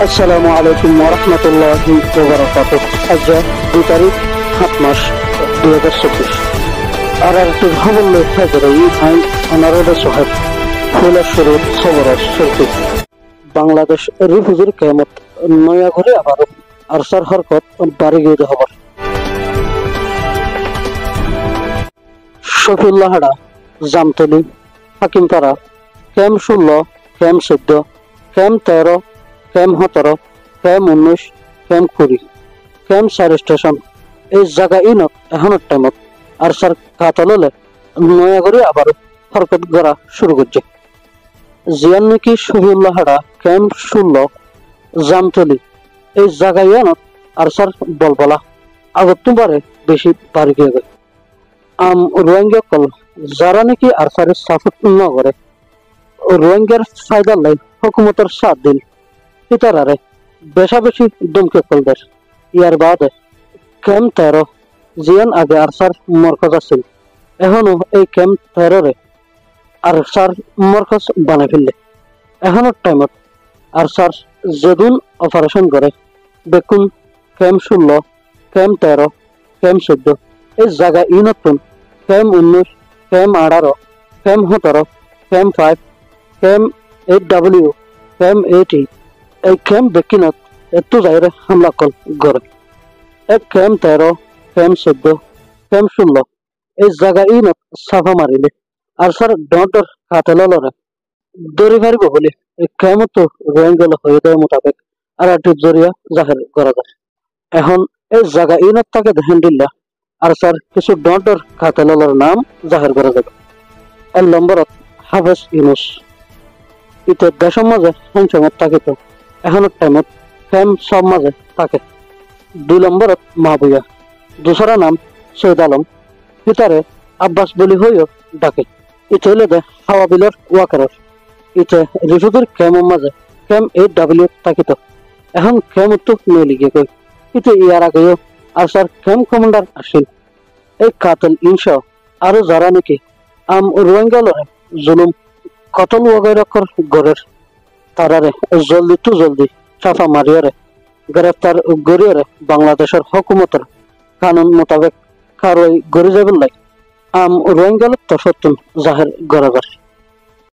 আসসালামু আলাইকুম ওয়া রাহমাতুল্লাহি ওয়া বারাকাতুহু। আজ 2 তারিখ 7 মাস 2024। আর একটু খবর লক্ষ্য করে এই আইন অনারোধ সোহেব ফুলের শুরু খবর শুরু। বাংলাদেশ রিফিউজির কেমত নয়া ঘরে আবার আরসার হরকত বাড়ি গিয়ে খবর। শফিউল্লাহড়া, Jamtoli, Hakimpara, camp 16, camp 14, camp 13, camp 17, camp 19, camp 20, camp 4 station এই জায়গা ইনত এখনের টাইমত আর স্যার কাতললে নয়া করে আবার হরকত করা শুরু করছে। জিয়ান নাকি শফিউল্লাহড়া, ক্যাম্প 16, জামতলি এই জায়গা ইনত আর স্যার বলবলা আগত বারে বেশি বাড়ি গিয়ে গেল। রোহিঙ্গা কল যারা নাকি আর স্যারের সাপোর্ট ন করে রোহিঙ্গার ফায়দা লাই হুকুমতের 7 দিন ইতারারে বেশা বেশি দমকে কলদের। ইয়ার বাদে ক্যাম্প 13 জিয়ান আগে আর স্যার মরকজ আছিল, এখনো এই ক্যাম্প 13 আর স্যার মরকজ বানাই ফেললে। এখনোর টাইমত আর স্যার যেদিন অপারেশন করে বেকুন ক্যাম্প 16, ক্যাম্প 13, ক্যাম্প 14 এই জায়গা ই নতুন camp 19, camp 18, camp 17, camp 5, camp 8W, camp 80 এই ক্যাম্প বেকিনত এত জায়গায় হামলা কল করে। এক ক্যাম্প 13, ক্যাম্প 14, ক্যাম্প 16 এই জায়গা ইনত সাফা মারিলে আর স্যার ডর কাতেলরে দড়ি মারিব বলে এই ক্যাম্প তো রোহিঙ্গা হয়ে দেওয়া মোতাবেক আর একটু জরিয়া জাহের করা যায়। এখন এই জায়গা ইনত তাকে দেখেন দিল্লা আর স্যার কিছু ডর কাতেলর নাম জাহের করা যাবে। 1 নম্বরত হাফেজ ইউনুস, ইতে দেশের মাঝে সংসঙ্গত থাকিত এখনের টাইমত ক্যাম্প সব মাঝে থাকে। 2 নম্বরত মাহবুয়া, দোসরা নাম সৈয়দ আলম, পিতারে আব্বাস বলি হইও ডাকে। ইতে হইলে দে হাওয়া বিলের ওয়াকারর। ইতে রিফিউজির ক্যাম্পের মাঝে ক্যাম্প 8W থাকিত, এখন ক্যাম্প তো মেলি গিয়ে কই। ইতে ইয়ার আগেও আর স্যার ক্যাম্প কমান্ডার আসিল। এই কাতল ইনশা আরো যারা নাকি রোহিঙ্গা লড়ে জুলুম কতল ওয়াগাইরকর গড়ের তারারে জলদি চাপা মারিয়ারে গ্রেফতার গড়িয়ারে বাংলাদেশের হুকুমতের কানুন মোতাবেক কারোই গড়ি যাবেন লাই রোহিঙ্গা তো সত্যি জাহের গড়াবার।